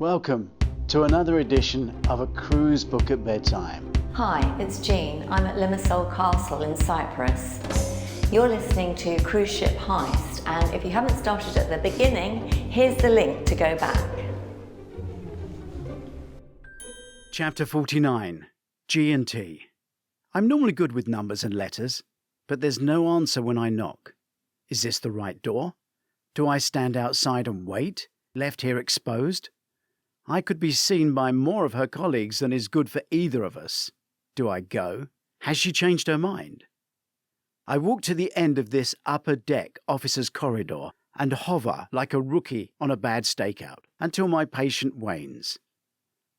Welcome to another edition of A Cruise Book at Bedtime. Hi, it's Jean. I'm at Limassol Castle in Cyprus. You're listening to Cruise Ship Heist, and if you haven't started at the beginning, here's the link to go back. Chapter 49, G&T. I'm normally good with numbers and letters, but there's no answer when I knock. Is this the right door? Do I stand outside and wait, left here exposed? I could be seen by more of her colleagues than is good for either of us. Do I go? Has she changed her mind? I walk to the end of this upper deck officer's corridor and hover like a rookie on a bad stakeout until my patience wanes.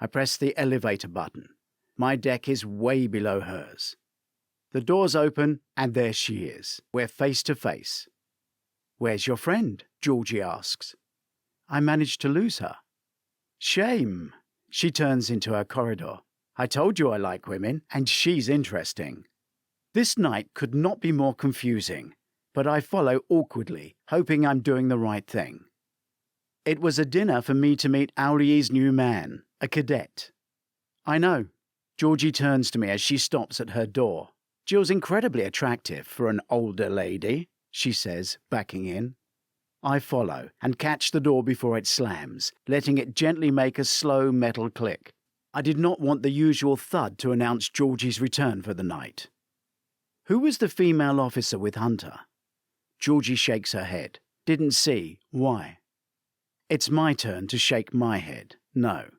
I press the elevator button. My deck is way below hers. The doors open and there she is. We're face to face. "Where's your friend?" Georgie asks. I managed to lose her. "Shame." She turns into her corridor. "I told you I like women, and she's interesting." This night could not be more confusing, but I follow awkwardly, hoping I'm doing the right thing. It was a dinner for me to meet Aurie's new man, a cadet. I know. Georgie turns to me as she stops at her door. "Jill's incredibly attractive for an older lady," she says, backing in. I follow and catch the door before it slams, letting it gently make a slow metal click. I did not want the usual thud to announce Georgie's return for the night. "Who was the female officer with Hunter?" Georgie shakes her head. "Didn't see. Why?" It's my turn to shake my head. No.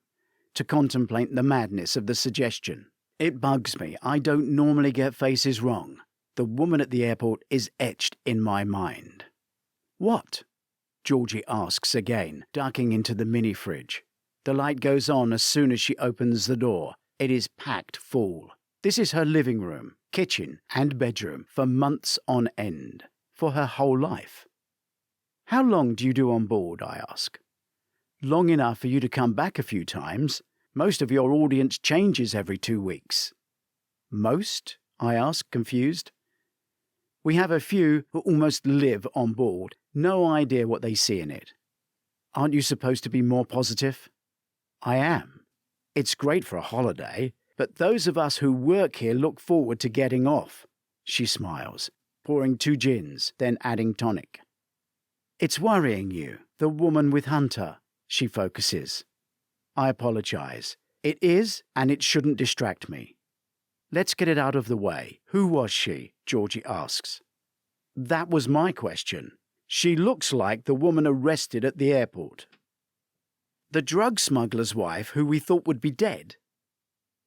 To contemplate the madness of the suggestion. It bugs me. I don't normally get faces wrong. The woman at the airport is etched in my mind. "What?" Georgie asks again, ducking into the mini-fridge. The light goes on as soon as she opens the door. It is packed full. This is her living room, kitchen, and bedroom for months on end. For her whole life. "How long do you do on board?" I ask. "Long enough for you to come back a few times. Most of your audience changes every 2 weeks." "Most?" I ask, confused. "We have a few who almost live on board. No idea what they see in it." "Aren't you supposed to be more positive?" "I am. It's great for a holiday, but those of us who work here look forward to getting off." She smiles, pouring 2 gins, then adding tonic. "It's worrying you, the woman with Hunter," she focuses. I apologize. It is, and it shouldn't distract me. "Let's get it out of the way. Who was she?" Georgie asks. That was my question. "She looks like the woman arrested at the airport." "The drug smuggler's wife who we thought would be dead."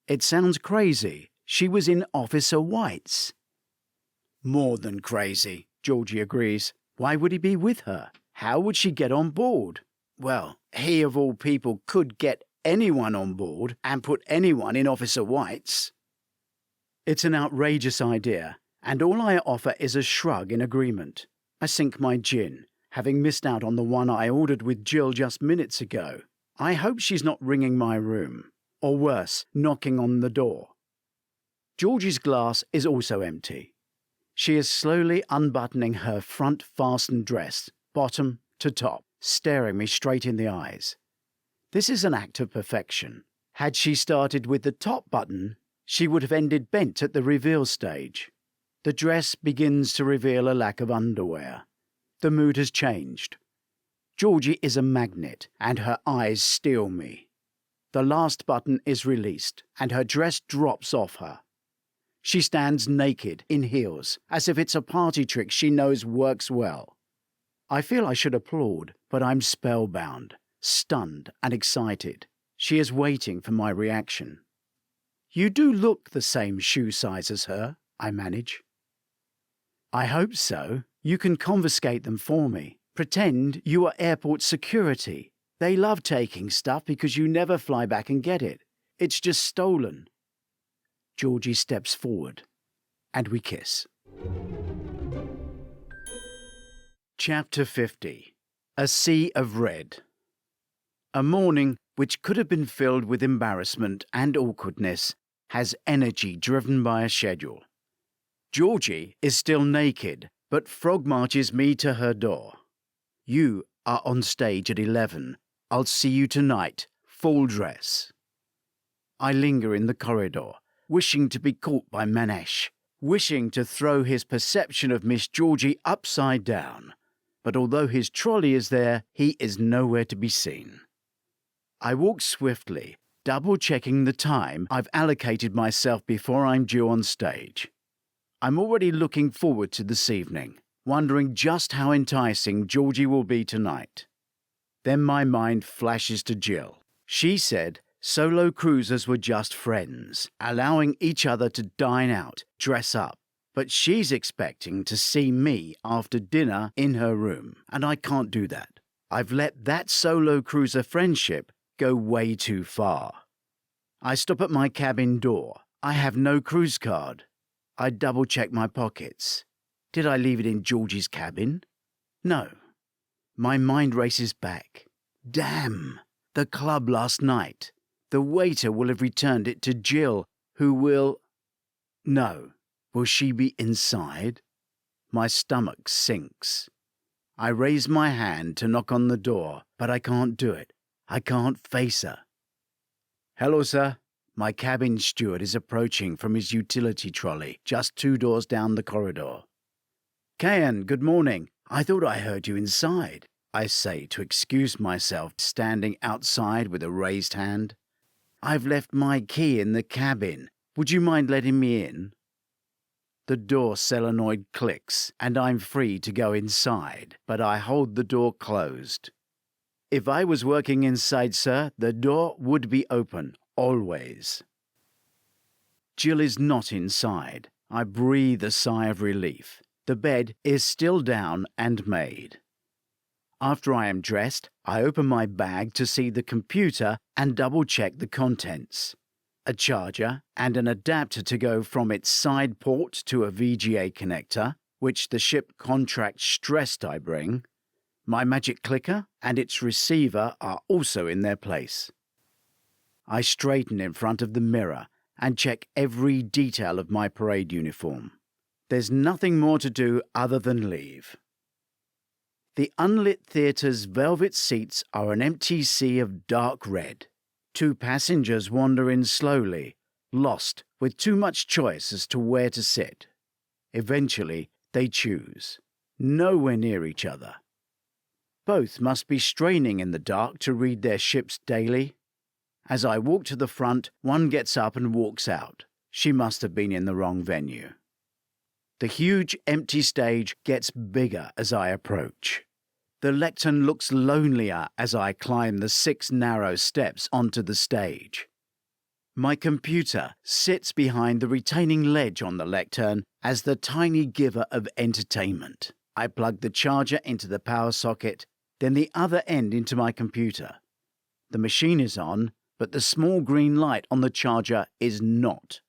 It sounds crazy. She was in Officer White's. "More than crazy," Georgie agrees. "Why would he be with her? How would she get on board?" "Well, he of all people could get anyone on board and put anyone in Officer White's." It's an outrageous idea, and all I offer is a shrug in agreement. I sink my gin, having missed out on the one I ordered with Jill just minutes ago. I hope she's not ringing my room, or worse, knocking on the door. Georgie's glass is also empty. She is slowly unbuttoning her front-fastened dress, bottom to top, staring me straight in the eyes. This is an act of perfection. Had she started with the top button, she would have ended bent at the reveal stage. The dress begins to reveal a lack of underwear. The mood has changed. Georgie is a magnet, and her eyes steal me. The last button is released, and her dress drops off her. She stands naked, in heels, as if it's a party trick she knows works well. I feel I should applaud, but I'm spellbound, stunned and excited. She is waiting for my reaction. "You do look the same shoe size as her," I manage. "I hope so. You can confiscate them for me. Pretend you are airport security. They love taking stuff because you never fly back and get it. It's just stolen." Georgie steps forward, and we kiss. Chapter 50. A Sea of Red. A morning which could have been filled with embarrassment and awkwardness has energy driven by a schedule. Georgie is still naked, but frog marches me to her door. "You are on stage at 11. I'll see you tonight full dress. I linger in the corridor, wishing to be caught by Manesh, wishing to throw his perception of Miss Georgie upside down. But although his trolley is there, he is nowhere to be seen. I walk swiftly, double-checking the time I've allocated myself before I'm due on stage. I'm already looking forward to this evening, wondering just how enticing Georgie will be tonight. Then my mind flashes to Jill. She said solo cruisers were just friends, allowing each other to dine out, dress up. But she's expecting to see me after dinner in her room, and I can't do that. I've let that solo cruiser friendship go way too far. I stop at my cabin door. I have no cruise card. I double-check my pockets. Did I leave it in Georgie's cabin? No. My mind races back. Damn! The club last night. The waiter will have returned it to Jill, who will... No. Will she be inside? My stomach sinks. I raise my hand to knock on the door, but I can't do it. I can't face her. Hello, sir. My cabin steward is approaching from his utility trolley, just 2 doors down the corridor. Kayan, good morning. I thought I heard you inside, I say to excuse myself, standing outside with a raised hand. I've left my key in the cabin. Would you mind letting me in? The door solenoid clicks, and I'm free to go inside, but I hold the door closed. If I was working inside, sir, the door would be open, always. Jill is not inside. I breathe a sigh of relief. The bed is still down and made. After I am dressed, I open my bag to see the computer and double-check the contents. A charger and an adapter to go from its side port to a VGA connector, which the ship contract stressed I bring. My magic clicker and its receiver are also in their place. I straighten in front of the mirror and check every detail of my parade uniform. There's nothing more to do other than leave. The unlit theatre's velvet seats are an empty sea of dark red. 2 passengers wander in slowly, lost, with too much choice as to where to sit. Eventually, they choose. Nowhere near each other. Both must be straining in the dark to read their ships daily. As I walk to the front, one gets up and walks out. She must have been in the wrong venue. The huge empty stage gets bigger as I approach. The lectern looks lonelier as I climb the 6 narrow steps onto the stage. My computer sits behind the retaining ledge on the lectern as the tiny giver of entertainment. I plug the charger into the power socket, then the other end into my computer. The machine is on, but the small green light on the charger is not.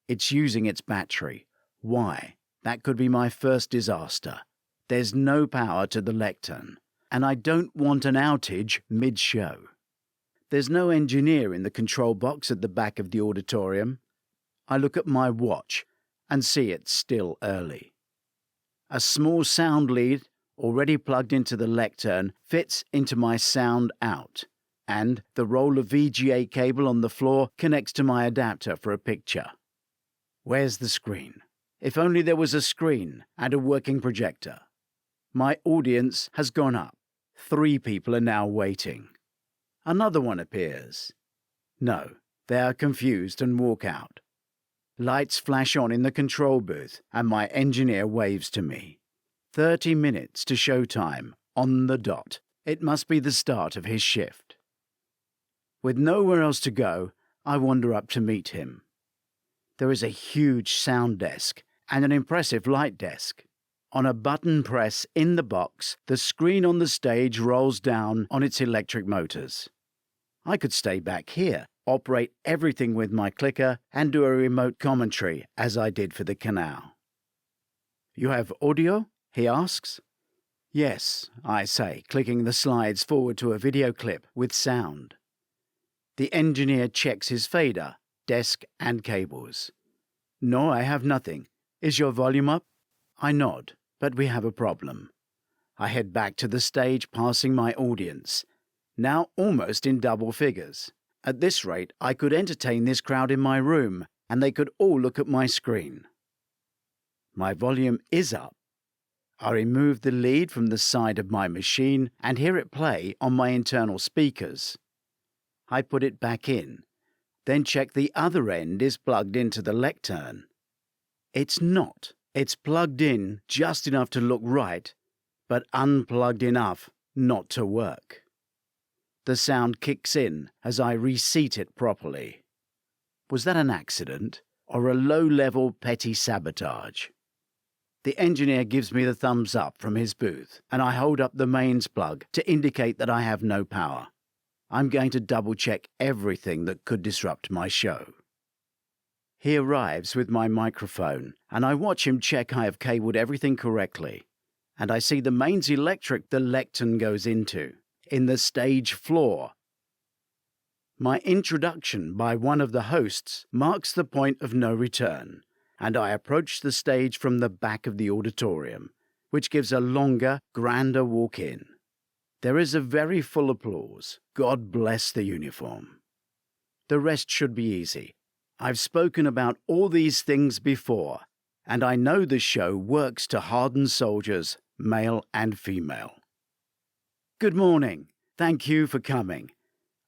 It's using its battery. Why? That could be my first disaster. There's no power to the lectern, and I don't want an outage mid-show. There's no engineer in the control box at the back of the auditorium. I look at my watch and see it's still early. A small sound lead, already plugged into the lectern, fits into my sound out, and the roll of VGA cable on the floor connects to my adapter for a picture. Where's the screen? If only there was a screen and a working projector. My audience has gone up. 3 people are now waiting. Another one appears. No, they are confused and walk out. Lights flash on in the control booth, and my engineer waves to me. 30 minutes to showtime, on the dot. It must be the start of his shift. With nowhere else to go, I wander up to meet him. There is a huge sound desk and an impressive light desk. On a button press in the box, the screen on the stage rolls down on its electric motors. I could stay back here, operate everything with my clicker, and do a remote commentary, as I did for the canal. You have audio? He asks. Yes, I say, clicking the slides forward to a video clip with sound. The engineer checks his fader, desk, and cables. No, I have nothing. Is your volume up? I nod, but we have a problem. I head back to the stage, passing my audience, now almost in double figures. At this rate, I could entertain this crowd in my room, and they could all look at my screen. My volume is up. I remove the lead from the side of my machine and hear it play on my internal speakers. I put it back in, then check the other end is plugged into the lectern. It's not. It's plugged in just enough to look right, but unplugged enough not to work. The sound kicks in as I reseat it properly. Was that an accident or a low-level petty sabotage? The engineer gives me the thumbs up from his booth, and I hold up the mains plug to indicate that I have no power. I'm going to double-check everything that could disrupt my show. He arrives with my microphone, and I watch him check I have cabled everything correctly, and I see the mains electric the lectern goes into, in the stage floor. My introduction by one of the hosts marks the point of no return, and I approach the stage from the back of the auditorium, which gives a longer, grander walk in. There is a very full applause. God bless the uniform. The rest should be easy. I've spoken about all these things before, and I know the show works to hardened soldiers, male and female. Good morning. Thank you for coming.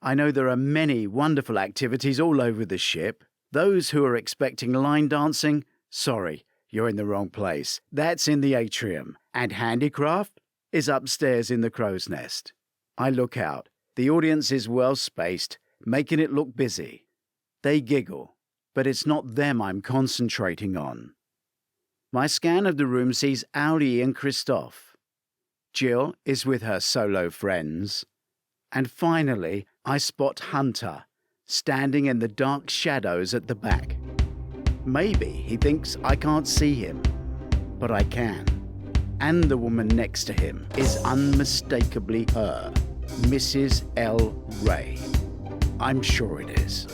I know there are many wonderful activities all over the ship. Those who are expecting line dancing, sorry, you're in the wrong place. That's in the atrium. And handicraft is upstairs in the crow's nest. I look out. The audience is well spaced, making it look busy. They giggle, but it's not them I'm concentrating on. My scan of the room sees Auli and Christophe. Jill is with her solo friends. And finally, I spot Hunter, standing in the dark shadows at the back. Maybe he thinks I can't see him, but I can. And the woman next to him is unmistakably her, Mrs. L. Ray. I'm sure it is.